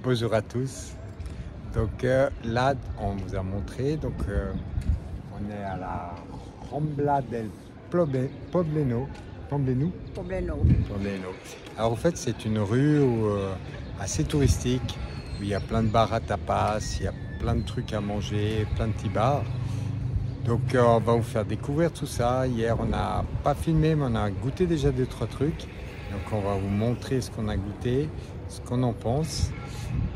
Bonjour à tous. Donc là, on vous a montré, donc on est à la Rambla del Pobleno. Alors en fait, c'est une rue assez touristique, où il y a plein de bars à tapas, il y a plein de trucs à manger, plein de petits bars. Donc on va vous faire découvrir tout ça. Hier, on n'a pas filmé, mais on a goûté déjà 2-3 trucs. Donc on va vous montrer ce qu'on a goûté, ce qu'on en pense.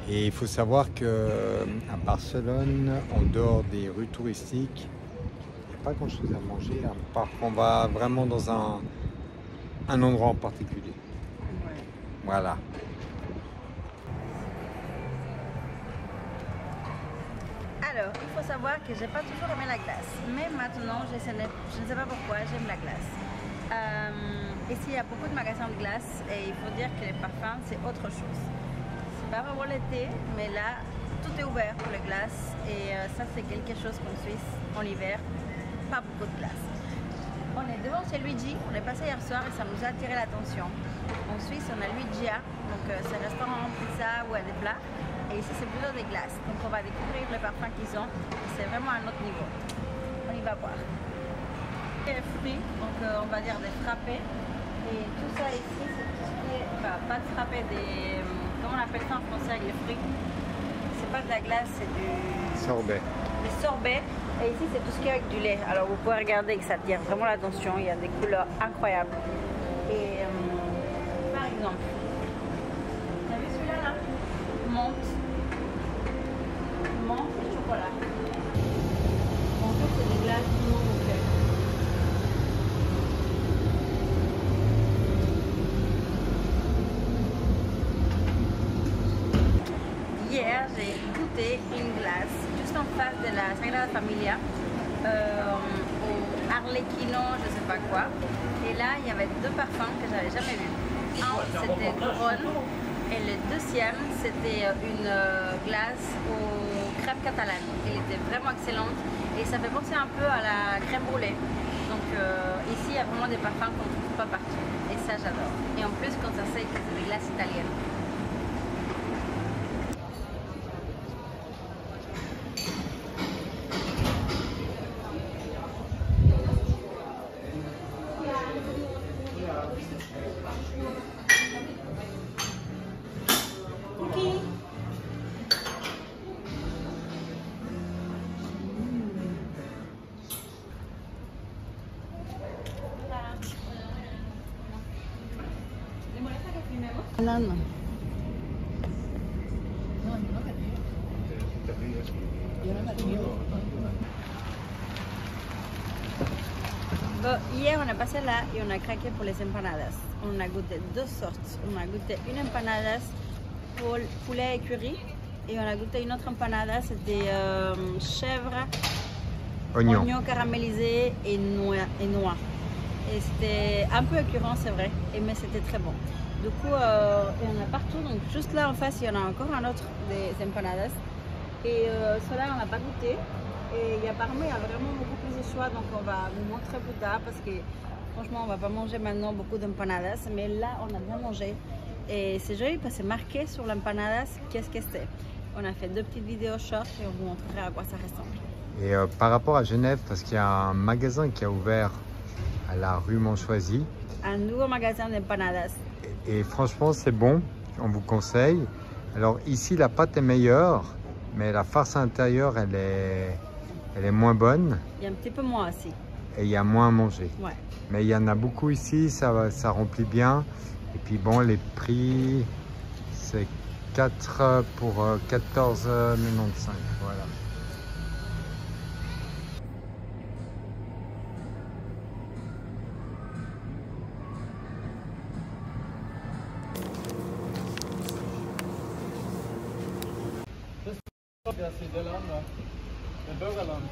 Et il faut savoir qu'à Barcelone, en dehors des rues touristiques, il n'y a pas grand chose à manger, à part qu'on va vraiment dans un endroit en particulier. Ouais. Voilà. Alors, il faut savoir que j'ai pas toujours aimé la glace, mais maintenant, je ne sais pas pourquoi, j'aime la glace. Ici, il y a beaucoup de magasins de glace et il faut dire que les parfums, c'est autre chose. C'est pas vraiment l'été, mais là, tout est ouvert pour les glaces et ça, c'est quelque chose qu'en Suisse, en hiver, pas beaucoup de glace. On est devant chez Luigi, on est passé hier soir et ça nous a attiré l'attention. En Suisse, on a Luigia, donc c'est un restaurant pizza ou à des plats. Et ici, c'est plutôt des glaces. Donc, on va découvrir les parfums qu'ils ont. C'est vraiment un autre niveau. On y va voir. Les fruits, donc on va dire des frappés. Et tout ça ici, c'est tout ce qui est... Enfin, pas de frappés, des... Comment on appelle ça en français avec les fruits? C'est pas de la glace, c'est du... Sorbet. Des sorbets. Et ici, c'est tout ce qui est avec du lait. Alors, vous pouvez regarder que ça attire vraiment l'attention. Il y a des couleurs incroyables. Et par exemple, t'as vu celui-là là? Menthe et chocolat. En fait, c'est des glaces tout le monde fait. Hier, j'ai goûté une glace juste en face de la Sagrada Familia, au Arlecchino, je sais pas quoi. Et là, il y avait deux parfums que j'avais jamais vus. Un, c'était Couronne. Et le deuxième, c'était une glace aux crêpes catalanes. Elle était vraiment excellente et ça fait penser un peu à la crème brûlée. Donc ici, il y a vraiment des parfums qu'on ne trouve pas partout. Et ça, j'adore. Et en plus, quand ça sait que c'est des glaces italiennes. Banane. Bon, hier on a passé là et on a craqué pour les empanadas. On a goûté deux sortes. On a goûté une empanadas pour poulet et curry et on a goûté une autre empanada, c'était chèvre, oignon caramélisé et noix. Et c'était un peu écœurant, c'est vrai, mais c'était très bon. Du coup, il y en a partout. Donc juste là en face, il y en a encore un autre des empanadas. Et cela, on n'a pas goûté. Et apparemment, il y a vraiment beaucoup plus de choix. Donc on va vous montrer plus tard parce que franchement, on ne va pas manger maintenant beaucoup d'empanadas. Mais là, on a bien mangé. Et c'est joli parce que c'est marqué sur l'empanadas qu'est-ce que c'est. On a fait deux petites vidéos short et on vous montrera à quoi ça ressemble. Et par rapport à Genève, parce qu'il y a un magasin qui a ouvert à la rue Montchoisy. Un nouveau magasin d'empanadas. Et franchement, c'est bon, on vous conseille. Alors ici, la pâte est meilleure, mais la farce intérieure, elle est moins bonne. Il y a un petit peu moins aussi. Et il y a moins à manger. Ouais. Mais il y en a beaucoup ici, ça remplit bien. Et puis bon, les prix, c'est 4 pour 14,95. Voilà. Das ist Niederlande, ein Bürgerland.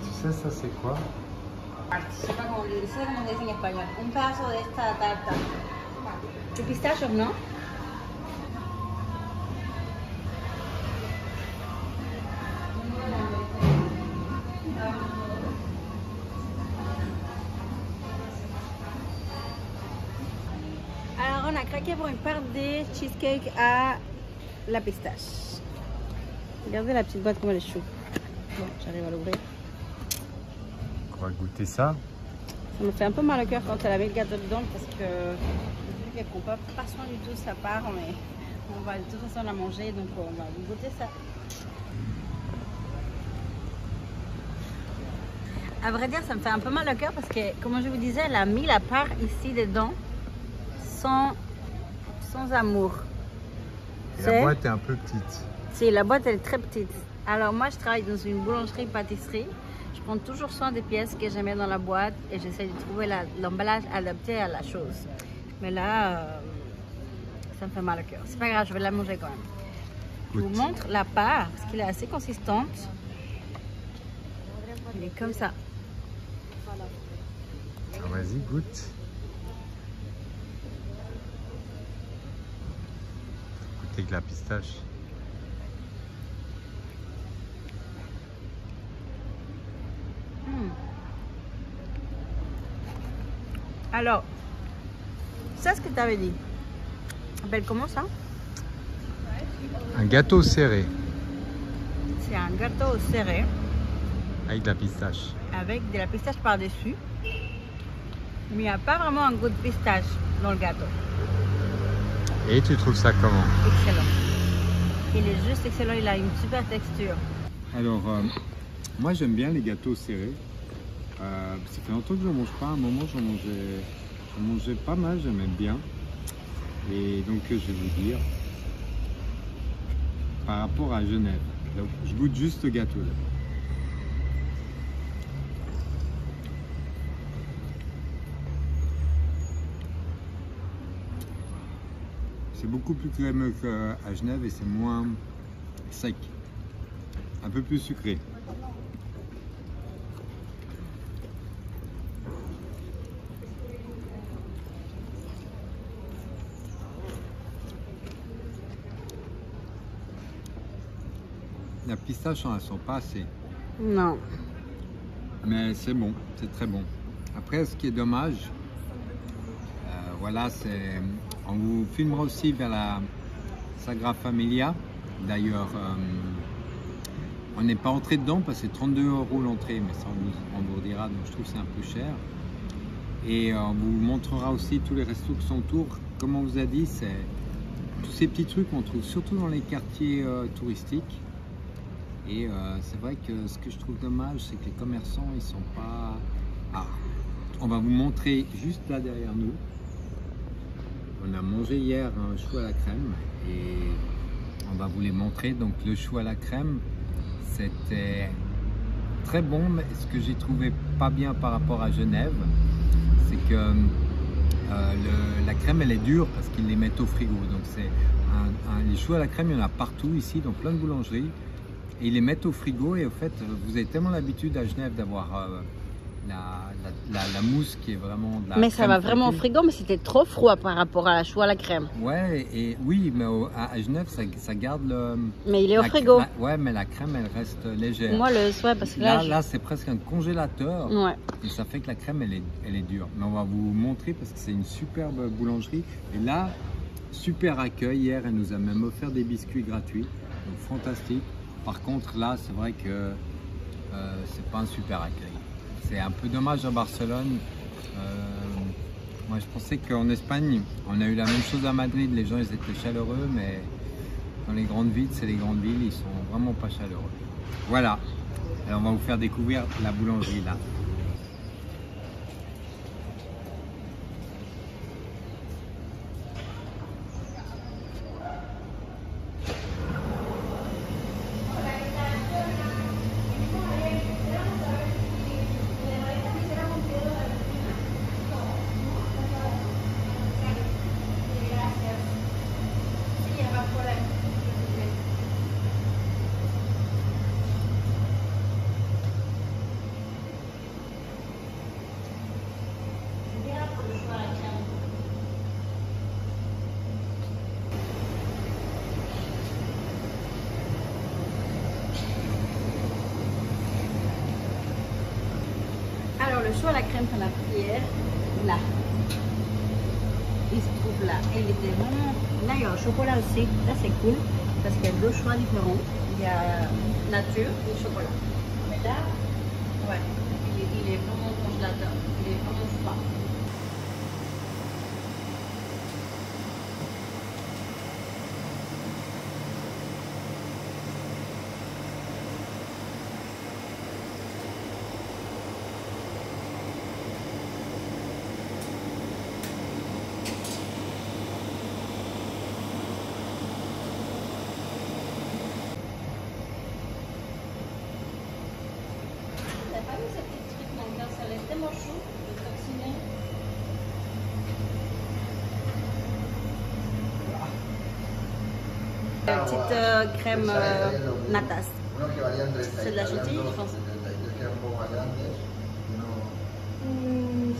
Tu sais, ça c'est quoi? No sé cómo dice en español. Un pedazo de esta tarta. De pistachos, ¿no? attaquer pour une part des cheesecakes à la pistache. Regardez la petite boîte comme elle est chou. Bon, j'arrive à l'ouvrir. On va goûter ça. Ça me fait un peu mal au cœur quand elle avait le gâteau dedans parce que vu qu'elle prend pas soin du tout de sa part, mais on va de toute façon la manger, donc on va goûter ça. À vrai dire, ça me fait un peu mal au cœur parce que, comme je vous disais, elle a mis la part ici dedans sans amour. Et la boîte est un peu petite. Si, la boîte elle est très petite. Alors moi, je travaille dans une boulangerie-pâtisserie. Je prends toujours soin des pièces que je mets dans la boîte et j'essaie de trouver l'emballage adapté à la chose. Mais là, ça me fait mal au cœur. C'est pas grave, je vais la manger quand même. Je vous montre la part parce qu'elle est assez consistante. Elle est comme ça. Ah, vas-y, goûte. Goûte avec la pistache. Alors, c'est ce que tu avais dit. Ça s'appelle comment ça? Un gâteau serré. C'est un gâteau serré. Avec de la pistache. Avec de la pistache par-dessus. Mais il n'y a pas vraiment un goût de pistache dans le gâteau. Et tu trouves ça comment? Excellent. Il est juste excellent, il a une super texture. Alors, moi j'aime bien les gâteaux serrés. Ça fait longtemps que je n'en mange pas. À un moment, j'en mangeais pas mal, j'aimais bien. Et donc, je vais vous dire, par rapport à Genève, donc, je goûte juste le gâteau là. C'est beaucoup plus crémeux qu'à Genève et c'est moins sec, un peu plus sucré. La pistache, on ne la sent pas assez. Non. Mais c'est bon, c'est très bon. Après, ce qui est dommage, voilà, c'est... On vous filmera aussi vers la Sagrada Familia. D'ailleurs, on n'est pas entré dedans parce que c'est 32 € l'entrée, mais ça on vous dira, donc je trouve que c'est un peu cher. Et on vous montrera aussi tous les restos qui sont autour. Comme on vous a dit, c'est tous ces petits trucs qu'on trouve surtout dans les quartiers touristiques. Et c'est vrai que ce que je trouve dommage, c'est que les commerçants, ils sont pas... Ah, on va vous montrer juste là derrière nous. On a mangé hier un chou à la crème et on va vous les montrer. Donc le chou à la crème, c'était très bon, mais ce que j'ai trouvé pas bien par rapport à Genève, c'est que la crème elle est dure parce qu'ils les mettent au frigo. Donc c'est les choux à la crème, il y en a partout ici, dans plein de boulangeries. Et ils les mettent au frigo et au fait, vous avez tellement l'habitude à Genève d'avoir la mousse qui est vraiment de la mais ça va vraiment au frigo, mais c'était trop froid par rapport à la chou à la crème. Ouais, et oui, mais à Genève, ça garde le... Mais il est au frigo. Ouais, mais la crème, elle reste légère. Moi, ouais, parce que là c'est presque un congélateur. Ouais. Et ça fait que la crème, elle est dure. Mais on va vous montrer parce que c'est une superbe boulangerie. Et là, super accueil. Hier, elle nous a même offert des biscuits gratuits. Donc, fantastique. Par contre, là, c'est vrai que c'est pas un super accueil. C'est un peu dommage à Barcelone. Moi, je pensais qu'en Espagne, on a eu la même chose à Madrid. Les gens, ils étaient chaleureux, mais dans les grandes villes, c'est les grandes villes, ils sont vraiment pas chaleureux. Voilà. Alors, on va vous faire découvrir la boulangerie là. Le chou à la crème qu'on a pris hier, là. il se trouve là. Et il était vraiment... Là, il y a un chocolat aussi. Là, c'est cool parce qu'il y a deux choix différents. Il y a nature et chocolat. Mais là, ouais, il est vraiment congélateur. Il est vraiment froid. Petite crème natas. C'est de la chantilly, je pense.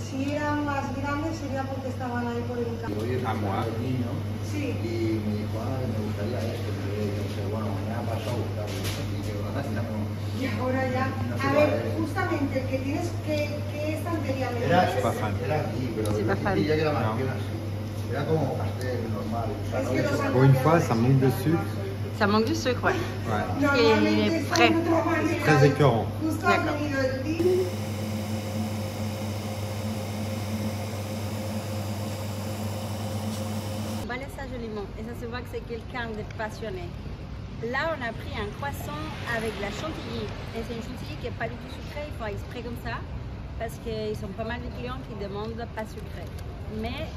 Si eran más grandes sería porque estaban ahí por el campo. À moi. Sí. Y me dijo, me gustaría esto, no sé, bueno, mañana pasó a buscarlo. Y ahora ya. A ver, justamente el que tienes ¿qué estantería me Era aquí, pero C'est pas fan. ya queda más bien así. Era como pastel normal. O sea, Es no que de los chocolate. Pour une fois, ça manque de sucre. Ça manque du sucre, ouais. Ouais. Normalmente Il est son frais. de otra manera. Très écœurant. Justo han venido el día. On balait ça joliment et ça se voit que c'est quelqu'un de passionné. Là, on a pris un croissant avec de la chantilly et c'est une chantilly qui n'est pas du tout sucrée, ils font exprès comme ça parce qu'ils sont pas mal de clients qui demandent pas sucré. Mais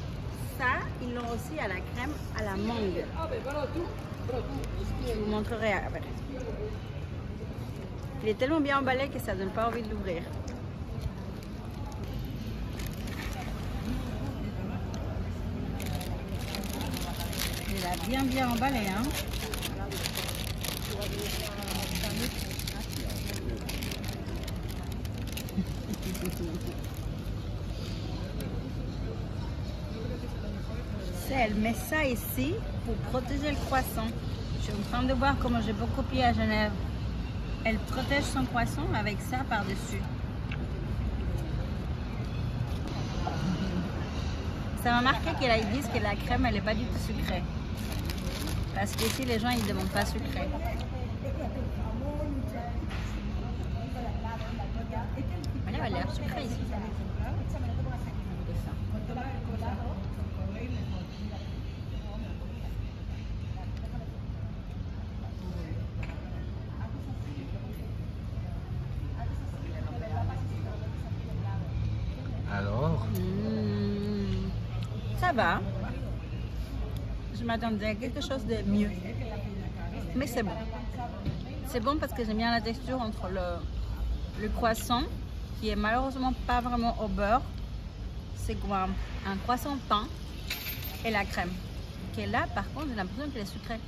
ça, ils l'ont aussi à la crème à la mangue. Je vous montrerai après. Il est tellement bien emballé que ça donne pas envie de l'ouvrir. Il a bien emballé, hein. Elle met ça ici pour protéger le croissant. Je suis en train de voir comment j'ai beaucoup copié à Genève. Elle protège son croissant avec ça par-dessus. Ça m'a marqué qu'ils disent que la crème elle n'est pas du tout sucrée. Parce qu'ici les gens ils ne demandent pas sucré. Elle a l'air sucrée ici. Alors, Ça va. Je m'attendais à quelque chose de mieux. Mais c'est bon. C'est bon parce que j'aime bien la texture entre le croissant, qui est malheureusement pas vraiment au beurre. C'est comme un croissant pain et la crème. Qui est là, par contre, j'ai l'impression qu'elle est sucrée.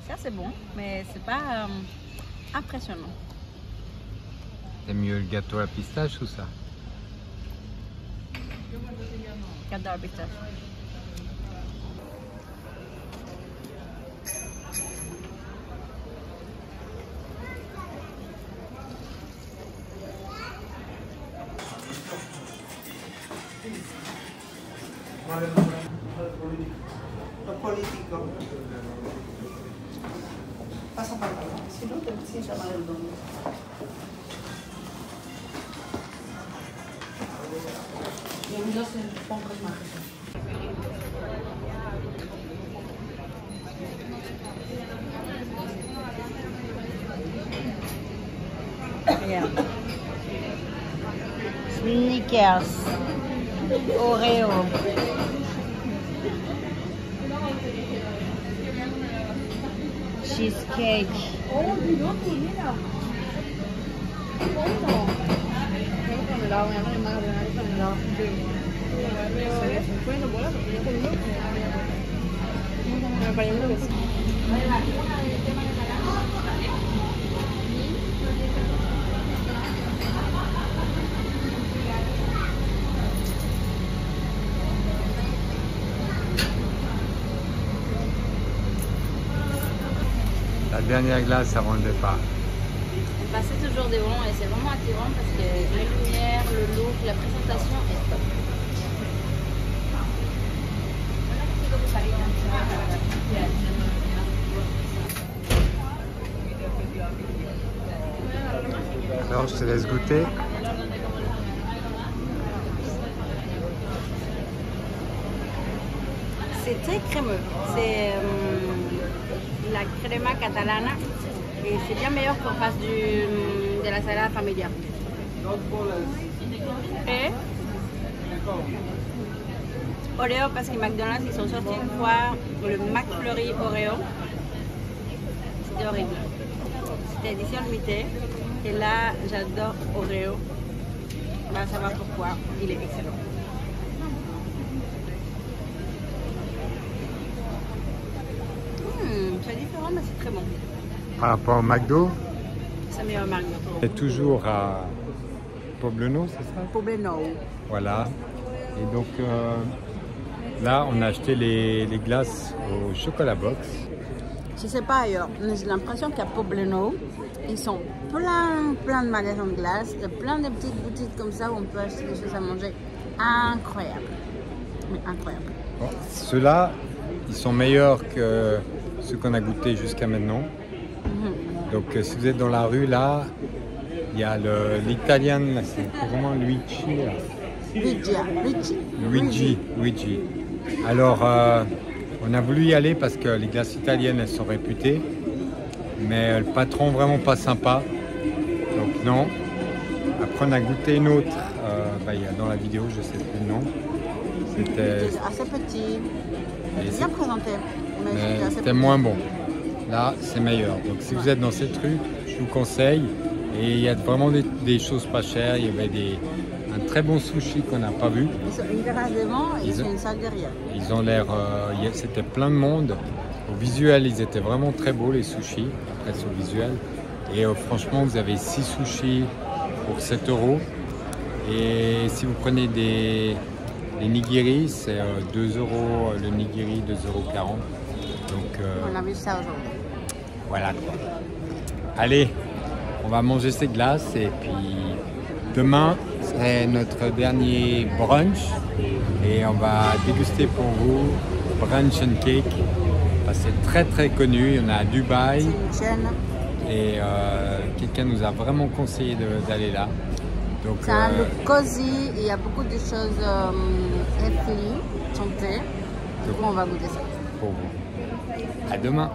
Ça c'est bon, mais c'est pas impressionnant. t'aimes mieux le gâteau à la pistache ou ça? J'adore la pistache. Lo político. Pasa para acá, si no te sienta mal el domingo. Yo sé, pongo imágenes. Regarde. Snickers. Oreo. Cheesecake. Oh, mira. La dernière glace avant le départ. passer toujours devant et c'est vraiment attirant parce que les lumières, le look, la présentation est top. Alors je te laisse goûter. C'est très crémeux. C'est la crema catalana et c'est bien meilleur qu'on fasse de la salade familiale. Et Oreo parce que McDonald's ils sont sortis une fois le McFlurry Oreo. C'était horrible. C'était édition limitée. Et là j'adore Oreo. On va savoir pourquoi. Il est excellent. C'est différent mais c'est très bon. Par rapport au McDo, C'est meilleur McDo. c'est toujours à Poblenou, c'est ça? Poblenou. Voilà. Et donc là, on a acheté les glaces au chocolat box. Je sais pas ailleurs, mais j'ai l'impression qu'à Poblenou, ils sont plein de magasins de glace, plein de petites boutiques comme ça où on peut acheter des choses à manger. Incroyable. Mais incroyable. Bon, ceux-là, ils sont meilleurs que ceux qu'on a goûtés jusqu'à maintenant. Donc si vous êtes dans la rue là, il y a l'italien, c'est vraiment Luigi. Luigi. Alors on a voulu y aller parce que les glaces italiennes elles sont réputées, mais le patron vraiment pas sympa. Donc non. Après on a goûté une autre, il y a dans la vidéo, je sais plus le nom. C'était assez petit, bien présenté, mais c'était moins bon. Là, c'est meilleur. Donc, si vous êtes dans cette rue, je vous conseille. Et il y a vraiment des choses pas chères. Il y avait un très bon sushi qu'on n'a pas vu. Ils sont une terrasse devant et c'est une salle derrière. Ils ont l'air... c'était plein de monde. Au visuel, ils étaient vraiment très beaux, les sushis. Après, sur le visuel. Et franchement, vous avez 6 sushis pour 7 €. Et si vous prenez des nigiri, c'est 2 € le nigiri, 2,40 €. Donc, on a vu ça aujourd'hui. Voilà quoi. Allez, on va manger ces glaces et puis demain c'est notre dernier brunch et on va déguster pour vous Brunch and Cake. C'est très très connu, il y en a à Dubaï. C'est une chaîne. Et quelqu'un nous a vraiment conseillé d'aller là. C'est un look cosy, il y a beaucoup de choses healthy, santé. Du coup on va goûter ça. Pour vous. À demain.